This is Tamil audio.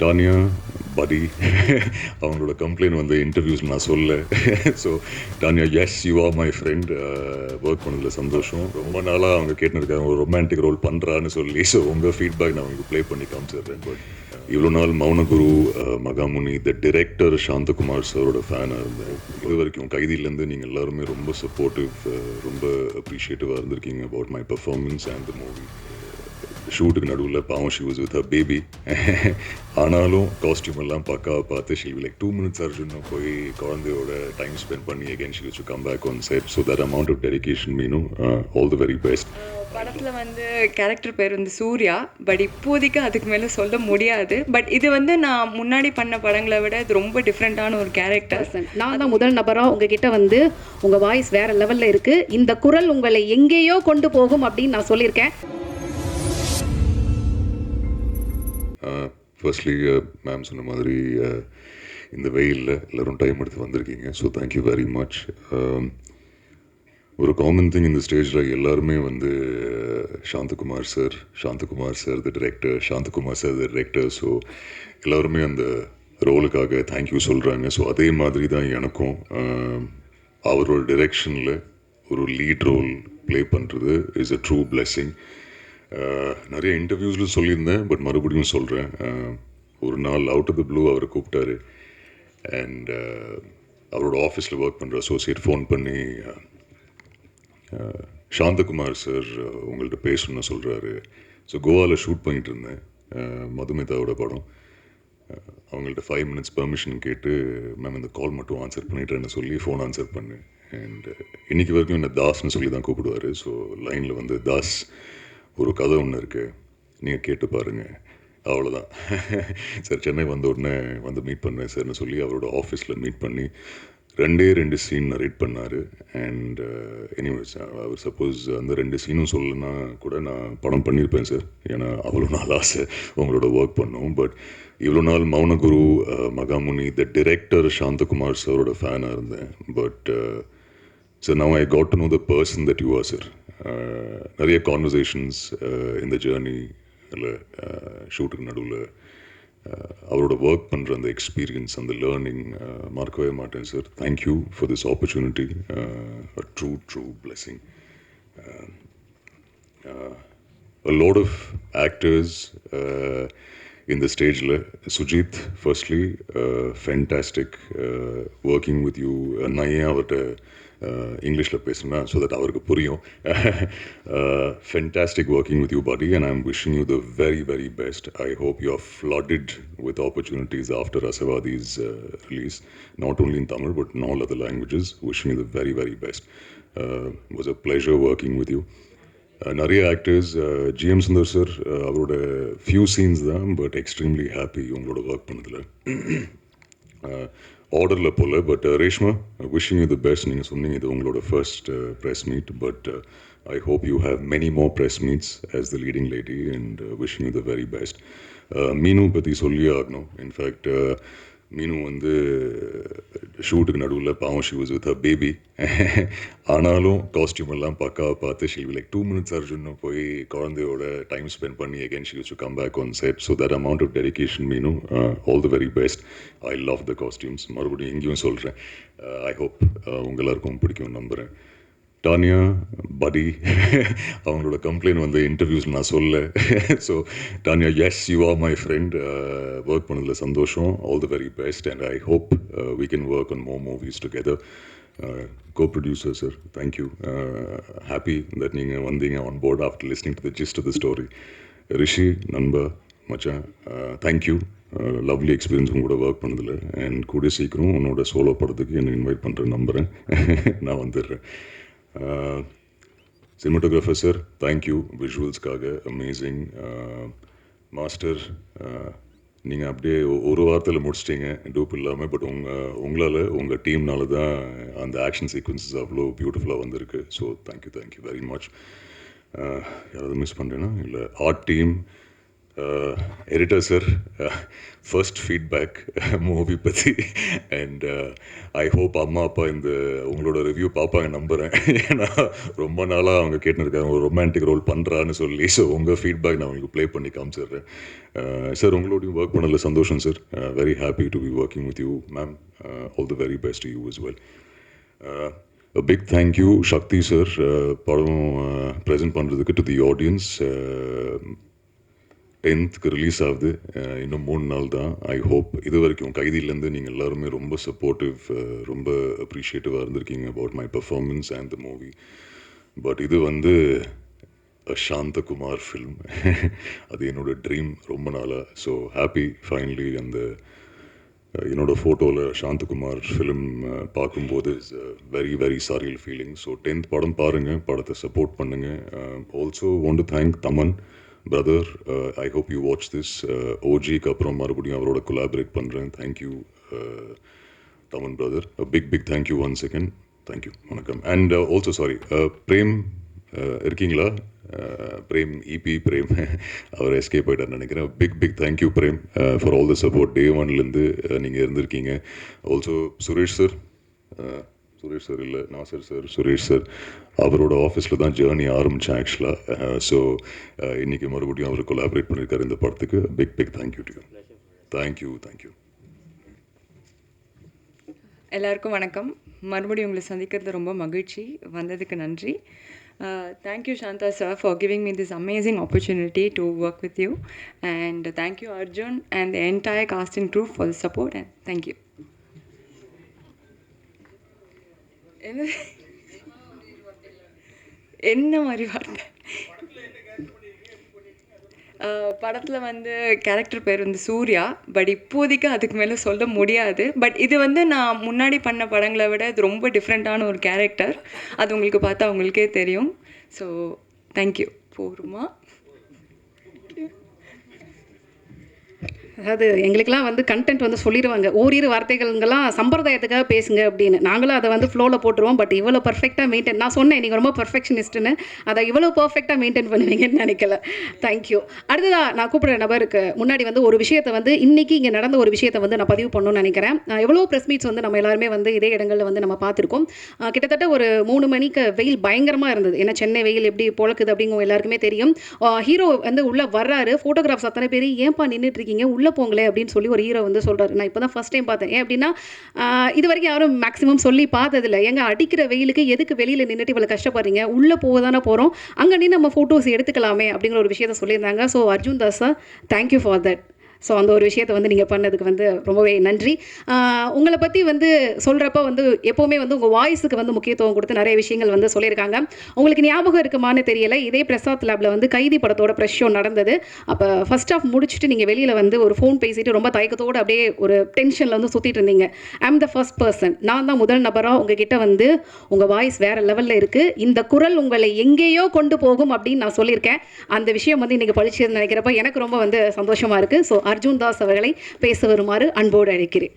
டானியா படி அவங்களோட கம்ப்ளைண்ட் வந்து இன்டர்வியூஸில் நான் சொல்ல. So Tania, yes you are my friend. Work பண்ணதில் சந்தோஷம். ரொம்ப நாளாக அவங்க கேட்டுருக்காங்க ஒரு ரொமான்டிக் ரோல் பண்ணுறான்னு சொல்லி. ஸோ உங்கள் ஃபீட்பேக் நான் உங்களுக்கு ப்ளே பண்ணி காமிச்சிடுறேன். பட் இவ்வளோ நாள் மௌனகுரு, மகாமுனி, த டிரெக்டர் சாந்தகுமார் சாரோட ஃபேனாக இருந்தேன். இது வரைக்கும் கைதியிலேருந்து நீங்கள் எல்லாருமே ரொம்ப சப்போர்ட்டிவ், ரொம்ப அப்ரிஷியேட்டிவாக இருந்திருக்கீங்க about my performance and the movie. ஷூட்டுக்கு நடுவில் பாவம் she was with a baby. ஆனாலும் காஸ்டியூம் எல்லாம் பக்காவாக பார்த்து ஷி லைக் 2 minutes அர்ஜுன் போய் குழந்தையோட டைம் ஸ்பெண்ட் பண்ணி again she to come back on set. So that amount of dedication மீனும் ஆல் தி வெரி பெஸ்ட். படத்தில் வந்து கேரக்டர் பேர் வந்து சூர்யா. பட் இப்போதைக்கு அதுக்கு மேலே சொல்ல முடியாது. பட் இது வந்து நான் முன்னாடி பண்ண படங்களை விட இது ரொம்ப டிஃப்ரெண்ட்டான ஒரு கேரக்டர். நான் தான் முதல் நபராக உங்ககிட்ட வந்து உங்கள் வாய்ஸ் வேறு லெவலில் இருக்குது, இந்த குரல் உங்களை எங்கேயோ கொண்டு போகும் அப்படின்னு நான் சொல்லியிருக்கேன். ஃபர்ஸ்ட்லி மேம் சொன்ன மாதிரி இந்த வெயிலில் எல்லோரும் டைம் எடுத்து வந்திருக்கீங்க. So thank you very much. ஒரு காமன் திங் இந்த ஸ்டேஜில் எல்லாருமே வந்து Santhakumar sir the director, Santhakumar sir the director. So எல்லோருமே அந்த ரோலுக்காக தேங்க்யூ சொல்கிறாங்க. ஸோ அதே மாதிரி தான் எனக்கும் அவரோட டிரெக்ஷனில் ஒரு லீட் ரோல் ப்ளே பண்ணுறது இஸ் அ ட்ரூ பிளெஸ்ஸிங். நிறைய இன்டர்வியூஸில் சொல்லியிருந்தேன், பட் மறுபடியும் சொல்கிறேன். ஒரு நாள் அவுட் ஆஃப் த ப்ளூ அவரை கூப்பிட்டாரு. அண்ட் அவரோட ஆஃபீஸில் ஒர்க் பண்ணுற அசோசியேட் ஃபோன் பண்ணி சாந்தகுமார் சார் உங்கள்கிட்ட பேசணும்னு சொல்கிறாரு. ஸோ கோவாவில் ஷூட் பண்ணிகிட்டு இருந்தேன் மதுமிதாவோட படம். அவங்கள்ட்ட 5 minutes பெர்மிஷன் கேட்டு மேம் இந்த கால் மட்டும் ஆன்சர் பண்ணிட்டேன்னு சொல்லி ஃபோன் ஆன்சர் பண்ணேன். அண்ட் இன்றைக்கி வரைக்கும் என்ன தாஸ்ன்னு சொல்லி தான் கூப்பிடுவார். ஸோ லைனில் வந்து தாஸ் ஒரு கதை ஒன்று இருக்குது, நீங்கள் கேட்டு பாருங்கள், அவ்வளோதான். சார் சென்னை வந்த உடனே வந்து மீட் பண்ணேன் சார்னு சொல்லி அவரோட ஆஃபீஸில் மீட் பண்ணி 2 சீன் நரேட் பண்ணார். அண்ட் எனிவேஸ் அவர் சப்போஸ் அந்த 2 சீனும் சொல்லலைன்னா கூட நான் படம் பண்ணியிருப்பேன் சார். ஏன்னா அவ்வளோ நாள் ஆசை உங்களோட ஒர்க் பண்ணோம். பட் இவ்வளோ நாள் மௌனகுரு, மகாமுனி, த டிரெக்டர் சாந்தகுமார் சாரோட ஃபேனாக இருந்தேன். But so now I got to know the person that you are, sir. நிறைய கான்வர்சேஷன்ஸ் இந்த ஜேர்னி இல்லை ஷூட்டுக்கு நடுவில் அவரோட ஒர்க் பண்ணுற அந்த எக்ஸ்பீரியன்ஸ், அந்த லேர்னிங் மறக்கவே மாட்டேன் sir. Thank you for this opportunity. A true blessing. A lot of actors in the stage. Sujit, firstly, fantastic working with you. நான் ஏன் அவர்கிட்ட இங்கிலீஷில் பேசுனா ஸோ தட் அவருக்கு புரியும். Fantastic working with you body and I am wishing you the very very best. I hope you are flooded with opportunities after Asavadi's release, not only in Tamil but in all other languages. Wishing you the very very best. Was a pleasure working with you. நிறைய ஆக்டர்ஸ், ஜிஎம் சுந்தர் சார் அவரோட ஃபியூ சீன்ஸ் தான், பட் எக்ஸ்ட்ரீம்லி ஹாப்பி உங்களோட ஒர்க் பண்ணதில். ஆர்டரில் போல். But Reshma, wishing you the best. நீங்கள் சொன்னீங்க இது உங்களோட first press meet, but I hope you have many more press meets as the leading lady and wishing you the very best. Meenu பற்றி சொல்லியே ஆகணும். இன்ஃபேக்ட் மீனு வந்து ஷூட்டுக்கு நடுவில் பாவம் she was with a baby. ஆனாலும் காஸ்டியூம் எல்லாம் பக்காவாக பார்த்து ஷி லைக் 2 minutes அர்ஜுன் போய் குழந்தையோட டைம் ஸ்பெண்ட் பண்ணி again she to come back on set. So that amount of dedication மீனும் all the very best. I love the costumes. மறுபடியும் எங்கேயும் சொல்கிறேன். ஐ ஹோப் உங்கள் எல்லாருக்கும் பிடிக்கும் நம்புகிறேன். டானியா படி அவங்களோட கம்ப்ளைண்ட் வந்து இன்டர்வியூஸில் நான் சொல்ல. So Tania, yes you are my friend. Work பண்ணதில் சந்தோஷம். All the very best and I hope we can work on more movies together. Co-producer sir, thank you. Happy that நீங்கள் வந்தீங்க on board after listening to the gist of the story. ரிஷி நண்பா மச்சான், தேங்க்யூ. லவ்லி எக்ஸ்பீரியன்ஸ் உங்களோட ஒர்க் பண்ணதில். அண்ட் கூடிய சீக்கிரம் உன்னோட சோலோ படத்துக்கு என்னை இன்வைட் பண்ணுறேன் நம்புகிறேன். நான் வந்துடுறேன். சினிமாட்டோகிராஃபர் சார், தேங்க்யூ விஷுவல்ஸ்க்காக. அமேசிங். மாஸ்டர், நீங்கள் அப்படியே ஒரு வாரத்தில் முடிச்சிட்டிங்க டூப் இல்லாமல். பட் உங்களால் உங்கள் டீம்னால தான் அந்த ஆக்ஷன் சீக்வன்சஸ் அவ்வளோ பியூட்டிஃபுல்லாக வந்திருக்கு. So thank you very much. யாராவது மிஸ் பண்ணுறேன்னா இல்லை. Art team, editor sir, first feedback movie பற்றி. அண்ட் ஐ ஹோப் அம்மா அப்பா இந்த உங்களோட ரிவ்யூ பார்ப்பாங்க நம்புகிறேன். ஏன்னா ரொம்ப நாளாக அவங்க கேட்டுருக்காங்க ஒரு ரொமான்டிக் ரோல் பண்ணுறான்னு சொல்லி. ஸோ உங்கள் ஃபீட்பேக் நான் உங்களுக்கு ப்ளே பண்ணி காமிச்சிடுறேன். சார் உங்களோடையும் ஒர்க் பண்ணல சந்தோஷம் sir. Very happy to be working with you ma'am. All the very best to you as well. A big thank you Shakti sir, படம் ப்ரெசென்ட் பண்ணுறதுக்கு to the audience. 10th release ஆகுது, இன்னும் 3 நாள் தான். ஐ ஹோப் இது வரைக்கும் கைதியிலேருந்து நீங்கள் எல்லாருமே ரொம்ப சப்போர்ட்டிவ், ரொம்ப அப்ரிஷியேட்டிவாக இருந்திருக்கீங்க about my performance and the movie. But இது வந்து சாந்தகுமார் ஃபில்ம். அது என்னோட ட்ரீம் ரொம்ப நாளாக. ஸோ ஹாப்பி ஃபைனலி அந்த என்னோட ஃபோட்டோவில் சாந்தகுமார் ஃபிலிம் பார்க்கும்போது is very very surreal feeling. So 10th படம் பாருங்கள், படத்தை சப்போர்ட் பண்ணுங்கள். Also want to thank Thaman brother. I hope you watch this. ஓஜிக்கு அப்புறம் மறுபடியும் அவரோட கொலாபரேட் பண்ணுறேன். Thank you Thaman brother. Big thank you once again. Thank you, வணக்கம். அண்ட் ஆல்சோ சாரி பிரேம் இருக்கீங்களா? பிரேம் இபி பிரேம் அவர் எஸ்கேப் ஆகிட்டார் நினைக்கிறேன். Big thank you Prem for all the support. Day ஒன்லேருந்து நீங்கள் இருந்திருக்கீங்க. Also Suresh sir, Suresh sir இல்லை நாசர் சார், சுரேஷ் சார் அவரோட ஆஃபீஸில் தான் ஜேர்னி ஆரம்பித்தேன் ஆக்சுவலாக. ஸோ இன்றைக்கி மறுபடியும் அவர் கொலாபரேட் பண்ணியிருக்காரு இந்த படத்துக்கு. Big thank you to you. Thank you. எல்லாருக்கும் வணக்கம். மறுபடியும் உங்களை சந்திக்கிறது ரொம்ப மகிழ்ச்சி. வந்ததுக்கு நன்றி. Thank you Shanta sir for giving me this amazing opportunity to work with you, and thank you Arjun and the entire cast and crew for the support, and thank you. என்ன மாதிரி வார்த்தை? படத்தில் வந்து கேரக்டர் பேர் வந்து சூர்யா. பட் இப்போதைக்கு அதுக்கு மேலே சொல்ல முடியாது. பட் இது வந்து நான் முன்னாடி பண்ண படங்களை விட இது ரொம்ப டிஃப்ரெண்ட்டான ஒரு கேரக்டர். அது உங்களுக்கு பார்த்தா உங்களுக்கே தெரியும். So thank you. போருமா? அதாவது எங்களுக்கெல்லாம் வந்து கண்டென்ட் வந்து சொல்லிடுவாங்க, ஓரிரு வார்த்தைகள்ங்கெல்லாம் சம்பிரதாயத்துக்காக பேசுங்க அப்படின்னு. நாங்களும் அதை வந்து ஃப்ளோவில் போட்டுருவோம். பட் இவ்வளோ பர்ஃபெக்டாக மெயின்டைன், நான் சொன்னேன் நீங்கள் ரொம்ப பர்ஃபெக்ஷனிஸ்ட்டுன்னு, அதை இவ்வளோ பர்ஃபெக்டாக மெயின்டைன் பண்ணுவீங்கன்னு நினைக்கல. தேங்க்யூ. அடுத்ததாக நான் கூப்பிட்ற நபருக்கு முன்னாடி வந்து ஒரு விஷயத்தை வந்து இன்றைக்கி இங்கே நடந்த ஒரு விஷயத்தை வந்து நான் பதிவு பண்ணணும்னு நினைக்கிறேன். எவ்வளோ ப்ரெஸ் மீட்ஸ் வந்து நம்ம எல்லாருமே வந்து இதே இடங்களில் வந்து நம்ம பார்த்துருக்கோம். கிட்டத்தட்ட ஒரு 3 மணிக்கு வெயில் பயங்கரமாக இருந்தது. ஏன்னா சென்னை வெயில் எப்படி பொழக்குது அப்படிங்க எல்லாருக்குமே தெரியும். ஹீரோ வந்து உள்ளே வர்றாரு, ஃபோட்டோகிராஃப்ஸ் அத்தனை பேர் ஏன்பா நின்றுட்டு இருக்கீங்க, உள்ளே போங்களே அப்படின்னு சொல்லி ஒரு ஹீரோ வந்து சொல்கிறாரு. நான் இப்போ தான் ஃபஸ்ட் டைம் பார்த்தேன். ஏன் அப்படின்னா இது வரைக்கும் யாரும் மேக்ஸிமம் சொல்லி பார்த்ததில்லை. எங்க அடிக்கிற வெயிலுக்கு எதுக்கு வெளியில் நின்றுட்டு இவ்வளோ கஷ்டப்படுறீங்க, உள்ளே போக தானே போகிறோம், அங்கே நின்று நம்ம ஃபோட்டோஸ் எடுத்துக்கலாமே அப்படிங்கிற ஒரு விஷயத்த சொல்லியிருந்தாங்க. So Arjun Das sir, thank you for that. So அந்த ஒரு விஷயத்தை வந்து நீங்கள் பண்ணதுக்கு வந்து ரொம்பவே நன்றி. உங்களை பற்றி வந்து சொல்கிறப்ப வந்து எப்போவுமே வந்து உங்கள் வாய்ஸுக்கு வந்து முக்கியத்துவம் கொடுத்து நிறைய விஷயங்கள் வந்து சொல்லியிருக்காங்க. உங்களுக்கு ஞாபகம் இருக்குமான்னு தெரியலை, இதே பிரசாத் லேபில் வந்து கைதி படத்தோட ப்ரெஷ் ஷோ நடந்தது. அப்போ ஃபர்ஸ்ட் ஆஃப் முடிச்சுட்டு நீங்கள் வெளியில் வந்து ஒரு ஃபோன் பேசிட்டு ரொம்ப தயக்கத்தோடு அப்படியே ஒரு டென்ஷனில் வந்து சுற்றிட்டு இருந்தீங்க. I am the first person, நான் தான் முதல் நபராக உங்ககிட்ட வந்து உங்கள் வாய்ஸ் வேறு லெவலில் இருக்குது, இந்த குரல் உங்களை எங்கேயோ கொண்டு போகும் அப்படின்னு நான் சொல்லியிருக்கேன். அந்த விஷயம் வந்து இன்றைக்கி பழிச்சுன்னு நினைக்கிறப்ப எனக்கு ரொம்ப வந்து சந்தோஷமாக இருக்குது. ஸோ அர்ஜுன் தாஸ் அவர்களை பேச வருமாறு அன்போடு அழைக்கிறேன்.